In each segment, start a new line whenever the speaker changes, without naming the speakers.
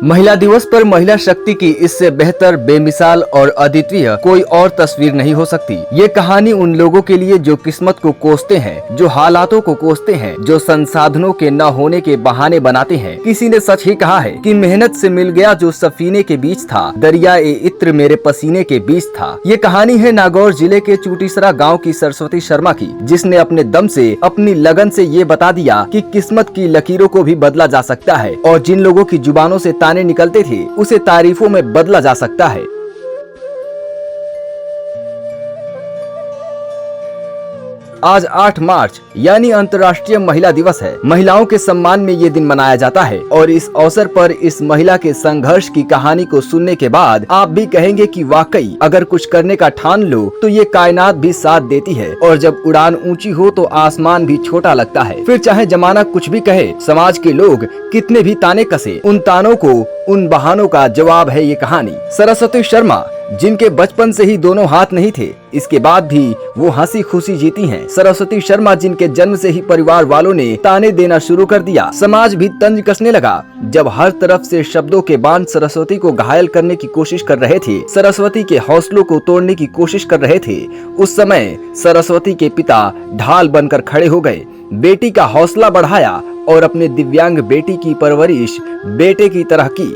महिला दिवस पर महिला शक्ति की इससे बेहतर, बेमिसाल और अद्वितीय कोई और तस्वीर नहीं हो सकती। ये कहानी उन लोगों के लिए जो किस्मत को कोसते हैं, जो हालातों को कोसते हैं, जो संसाधनों के न होने के बहाने बनाते हैं। किसी ने सच ही कहा है कि मेहनत से मिल गया जो सफीने के बीच था, दरिया ए इत्र मेरे पसीने के बीच था। ये कहानी है नागौर जिले के चूटीसरा गाँव की सरस्वती शर्मा की, जिसने अपने दम से, अपनी लगन से ये बता दिया कि किस्मत की लकीरों को भी बदला जा सकता है और जिन लोगों की जुबानों से ताने निकलते थे उसे तारीफों में बदला जा सकता है। आज 8 मार्च यानी अंतर्राष्ट्रीय महिला दिवस है। महिलाओं के सम्मान में ये दिन मनाया जाता है और इस अवसर पर इस महिला के संघर्ष की कहानी को सुनने के बाद आप भी कहेंगे कि वाकई अगर कुछ करने का ठान लो तो ये कायनात भी साथ देती है और जब उड़ान ऊंची हो तो आसमान भी छोटा लगता है। फिर चाहे जमाना कुछ भी कहे, समाज के लोग कितने भी ताने कसे, उन तानों को, उन बहानों का जवाब है ये कहानी। सरस्वती शर्मा, जिनके बचपन से ही दोनों हाथ नहीं थे, इसके बाद भी वो हंसी खुशी जीती हैं। सरस्वती शर्मा, जिनके जन्म से ही परिवार वालों ने ताने देना शुरू कर दिया, समाज भी तंज कसने लगा। जब हर तरफ से शब्दों के बाण सरस्वती को घायल करने की कोशिश कर रहे थे, सरस्वती के हौसलों को तोड़ने की कोशिश कर रहे थे, उस समय सरस्वती के पिता ढाल बनकर खड़े हो गए, बेटी का हौसला बढ़ाया और अपने दिव्यांग बेटी की परवरिश बेटे की तरह की।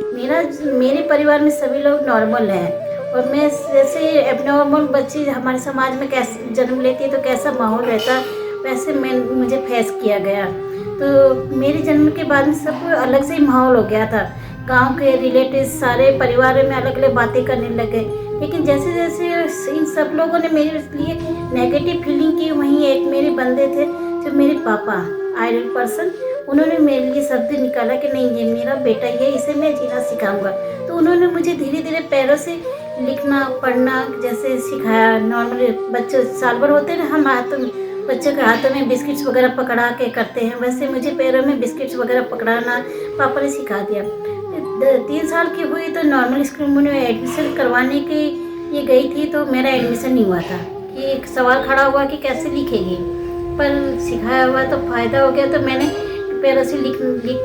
मेरे परिवार में सभी लोग नॉर्मल हैं और मैं जैसे एबनॉर्मल बच्ची हमारे समाज में कैसे जन्म लेती है तो कैसा माहौल रहता, वैसे मुझे फेस किया गया। तो मेरे जन्म के बाद में सब अलग से ही माहौल हो गया था। गांव के रिलेटिव सारे परिवार में अलग अलग बातें करने लगे, लेकिन जैसे जैसे इन सब लोगों ने मेरे लिए नेगेटिव फीलिंग की, वहीं एक मेरे बंदे थे जो मेरे पापा आइडल पर्सन, उन्होंने मेरे लिए शब्द निकाला कि नहीं ये मेरा बेटा ये, इसे मैं जीना सिखाऊंगा। तो उन्होंने मुझे धीरे धीरे पैरों से लिखना पढ़ना जैसे सिखाया। नॉर्मली बच्चे साल भर होते हैं ना, हम हाथों में, बच्चों के हाथों में बिस्किट्स वगैरह पकड़ा के करते हैं, वैसे मुझे पैरों में बिस्किट्स वगैरह पकड़ाना पापा ने सिखा दिया। 3 साल की हुई तो नॉर्मल स्कूल में एडमिशन करवाने के ये गई थी, तो मेरा एडमिशन नहीं हुआ था कि एक सवाल खड़ा हुआ कि कैसे लिखेगी, पर सिखाया हुआ तो फ़ायदा हो गया। तो मैंने पैरों से लिख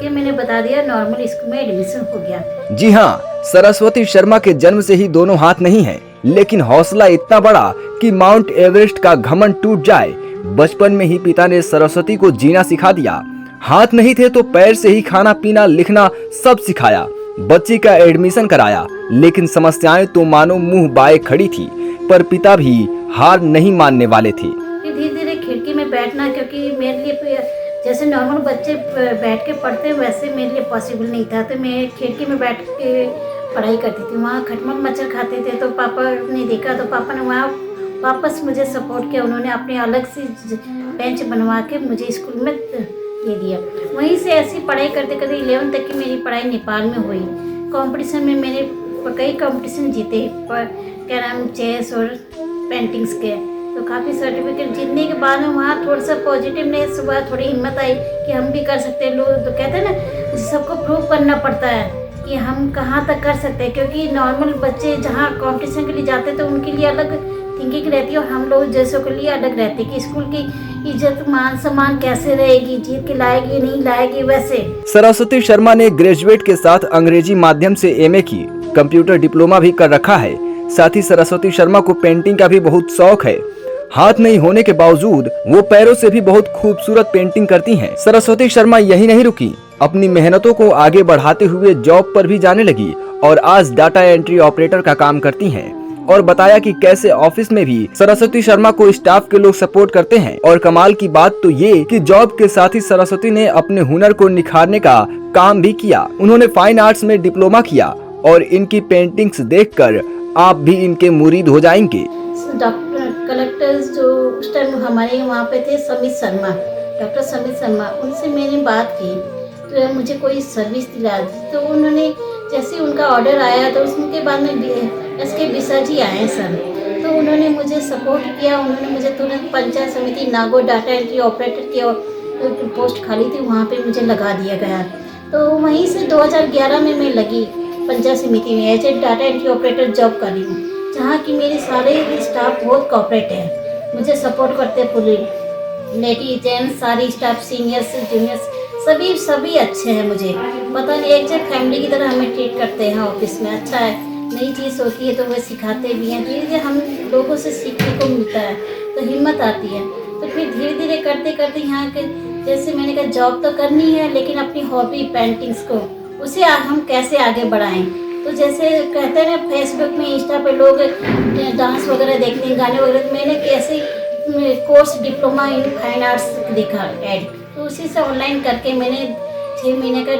के मैंने बता दिया, नॉर्मल स्कूल में एडमिशन हो गया।
जी हाँ, सरस्वती शर्मा के जन्म से ही दोनों हाथ नहीं हैं, लेकिन हौसला इतना बड़ा कि माउंट एवरेस्ट का घमंड टूट जाए। बचपन में ही पिता ने सरस्वती को जीना सिखा दिया। हाथ नहीं थे तो पैर से ही खाना पीना लिखना सब सिखाया। बच्ची का एडमिशन कराया, लेकिन समस्याएं तो मानो मुंह बाए खड़ी थी, पर पिता भी हार नहीं मानने वाले थे।
धीरे धीरे खिड़की में बैठना, क्योंकि मेरे लिए जैसे नॉर्मल बच्चे बैठ के पढ़ते हैं वैसे मेरे लिए पॉसिबल नहीं था। तो मैं खिड़की में बैठ के पढ़ाई करती थी। वहाँ खटमल मच्छर खाते थे, तो पापा ने देखा तो पापा ने वहाँ वापस मुझे सपोर्ट किया। उन्होंने अपने अलग से बेंच बनवा के मुझे स्कूल में दे दिया। वहीं से ऐसी पढ़ाई करते करते 11th तक की मेरी पढ़ाई नेपाल में हुई। कंपटीशन में मैंने कई कंपटीशन जीते, पर क्या नाम चेस और पेंटिंग्स के, तो काफ़ी सर्टिफिकेट जीतने के बाद में वहाँ थोड़ा सा पॉजिटिवनेस हुआ, थोड़ी हिम्मत आई कि हम भी कर सकते हैं। लोग तो कहते हैं ना, सबको प्रूव करना पड़ता है कि हम कहाँ तक कर सकते हैं, क्योंकि नॉर्मल बच्चे जहाँ कंपटीशन के लिए जाते हैं तो उनके लिए अलग थिंकिंग रहती है और हम लोग जैसों के लिए अलग रहती है कि स्कूल की इज्जत मान सम्मान कैसे रहेगी, जीत के लाएगी नहीं लाएगी। वैसे
सरस्वती शर्मा ने ग्रेजुएट के साथ अंग्रेजी माध्यम से MA की, कंप्यूटर डिप्लोमा भी कर रखा है। साथ ही सरस्वती शर्मा को पेंटिंग का भी बहुत शौक है। हाथ नहीं होने के बावजूद वो पैरों से भी बहुत खूबसूरत पेंटिंग करती हैं। सरस्वती शर्मा यही नहीं रुकी, अपनी मेहनतों को आगे बढ़ाते हुए जॉब पर भी जाने लगी और आज डाटा एंट्री ऑपरेटर का काम करती हैं। और बताया कि कैसे ऑफिस में भी सरस्वती शर्मा को स्टाफ के लोग सपोर्ट करते हैं। और कमाल की बात तो ये कि जॉब के साथ ही सरस्वती ने अपने हुनर को निखारने का काम भी किया। उन्होंने फाइन आर्ट्स में डिप्लोमा किया और इनकी पेंटिंग्स देखकर आप भी इनके मुरीद हो जाएंगे।
कलेक्टर्स जो उस टाइम हमारे वहाँ पे थे, समित शर्मा, डॉक्टर समित शर्मा, उनसे मैंने बात की तो मुझे कोई सर्विस दिला दी। तो उन्होंने जैसे उनका ऑर्डर आया तो उसके बाद में SK बिसा जी आए सर, तो उन्होंने मुझे सपोर्ट किया। उन्होंने मुझे तुरंत पंचायत समिति नागौर डाटा एंट्री ऑपरेटर की पोस्ट खाली थी, वहाँ पे मुझे लगा दिया गया। तो वहीं से 2011 में मैं लगी पंचायत समिति में as a data entry operator job कर रही हूँ, जहाँ की मेरे सारे स्टाफ बहुत कॉपरेट है, मुझे सपोर्ट करते पूरे लेडी जेंट्स सारी स्टाफ, सीनियर्स जूनियर्स सभी सभी अच्छे हैं। मुझे पता नहीं, एक जब फैमिली की तरह हमें ट्रीट करते हैं ऑफिस में। अच्छा है, नई चीज़ होती है तो वह सिखाते भी हैं। धीरे धीरे हम लोगों से सीखने को मिलता है तो हिम्मत आती है। तो फिर धीरे धीरे करते करते यहाँ के, जैसे मैंने कहा जॉब तो करनी है लेकिन अपनी हॉबी पेंटिंग्स को उसे हम कैसे आगे बढ़ाएं। तो जैसे कहते हैं ना, फेसबुक में इंस्टा पे लोग डांस वगैरह देखते हैं, गाने वगैरह, तो मैंने कैसे course diploma in fine arts देखा ऐड, तो उसी से ऑनलाइन करके मैंने 6 महीने का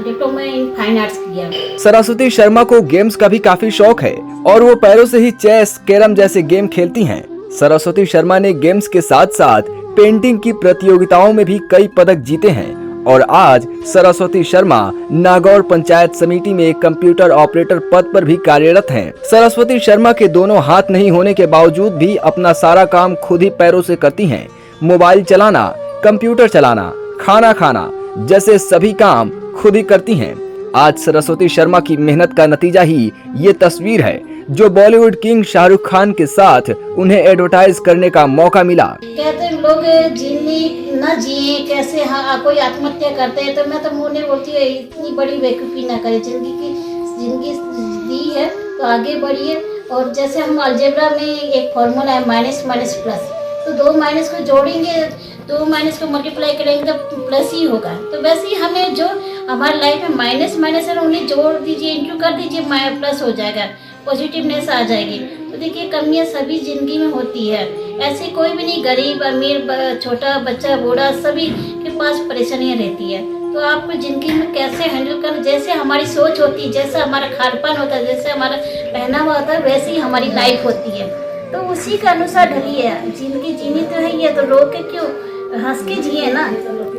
डिप्लोमा इन फाइन आर्ट्स किया।
सरस्वती शर्मा को गेम्स का भी काफी शौक है और वो पैरों से ही चेस, कैरम जैसे गेम खेलती हैं। सरस्वती शर्मा ने गेम्स के साथ साथ पेंटिंग की प्रतियोगिताओं में भी कई पदक जीते हैं और आज सरस्वती शर्मा नागौर पंचायत समिति में एक कंप्यूटर ऑपरेटर पद पर भी कार्यरत हैं। सरस्वती शर्मा के दोनों हाथ नहीं होने के बावजूद भी अपना सारा काम खुद ही पैरों से करती हैं। मोबाइल चलाना, कंप्यूटर चलाना, खाना खाना जैसे सभी काम खुद ही करती हैं। आज सरस्वती शर्मा की मेहनत का नतीजा ही ये तस्वीर है जो बॉलीवुड किंग शाहरुख खान के साथ उन्हें एडवर्टाइज करने का मौका मिला।
कहते हैं लोग जिंदगी न जिए कैसे, हाँ कोई आत्महत्या करते हैं, तो मैं तो मुँह नहीं बोलती है इतनी बड़ी बेवकूफ़ी ना करे। जिंदगी दी है तो आगे बढ़िए। और जैसे हम अलजेब्रा में एक फॉर्मूला है माइनस माइनस प्लस, तो 2 माइनस को जोड़ेंगे, 2 माइनस को मल्टीप्लाई करेंगे तो प्लस ही होगा। तो वैसे ही हमें जो हमारी लाइफ में माइनस माइनस है उन्हें जोड़ दीजिए, इंटू कर दीजिए, प्लस हो जाएगा, पॉजिटिवनेस आ जाएगी। तो देखिए कमियां सभी जिंदगी में होती है, ऐसे कोई भी नहीं, गरीब अमीर छोटा बच्चा बूढ़ा सभी के पास परेशानियां रहती है। तो आपको जिंदगी में कैसे हैंडल करना, जैसे हमारी सोच होती है, जैसा हमारा खान पान होता है, जैसे हमारा पहनावा होता है, वैसे ही हमारी लाइफ होती है। तो उसी के अनुसार ढलिए। जिंदगी जीनी तो है, ये तो रो के क्यों, हंस के जिए ना।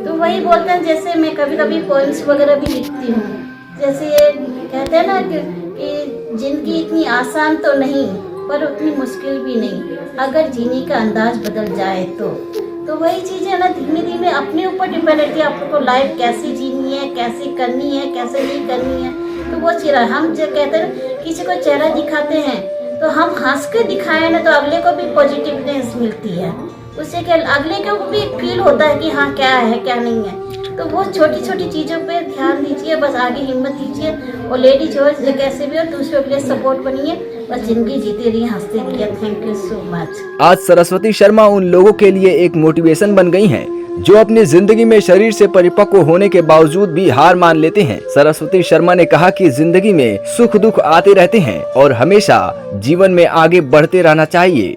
तो वही बोलते हैं, जैसे मैं कभी कभी पोएम्स वगैरह भी लिखती हूँ। जैसे ये कहते हैं ना कि जिंदगी इतनी आसान तो नहीं पर उतनी मुश्किल भी नहीं, अगर जीने का अंदाज बदल जाए तो वही चीज़ है ना, धीमे धीमे अपने ऊपर डिपेंड है कि आपको लाइफ कैसे जीनी है, कैसे करनी है, कैसे नहीं करनी है। तो वो चेहरा हम जो कहते हैं, किसी को चेहरा दिखाते हैं तो हम हंस के दिखाएं ना, तो अगले को भी पॉजिटिवनेस मिलती है, उससे क्या अगले को भी फील होता है कि हाँ क्या है क्या नहीं है। तो वो छोटी छोटी चीज़ों पे ध्यान दीजिए, बस आगे हिम्मत दीजिए। और लेडीज हो कैसे भी हो, दूसरों के लिए सपोर्ट बनिए, बस जिंदगी जीते रहिए, हंसते रहिए। Thank you so much.
आज सरस्वती शर्मा उन लोगों के लिए एक मोटिवेशन बन गई हैं जो अपनी जिंदगी में शरीर से परिपक्व होने के बावजूद भी हार मान लेते हैं। सरस्वती शर्मा ने कहा कि जिंदगी में सुख दुख आते रहते हैं और हमेशा जीवन में आगे बढ़ते रहना चाहिए।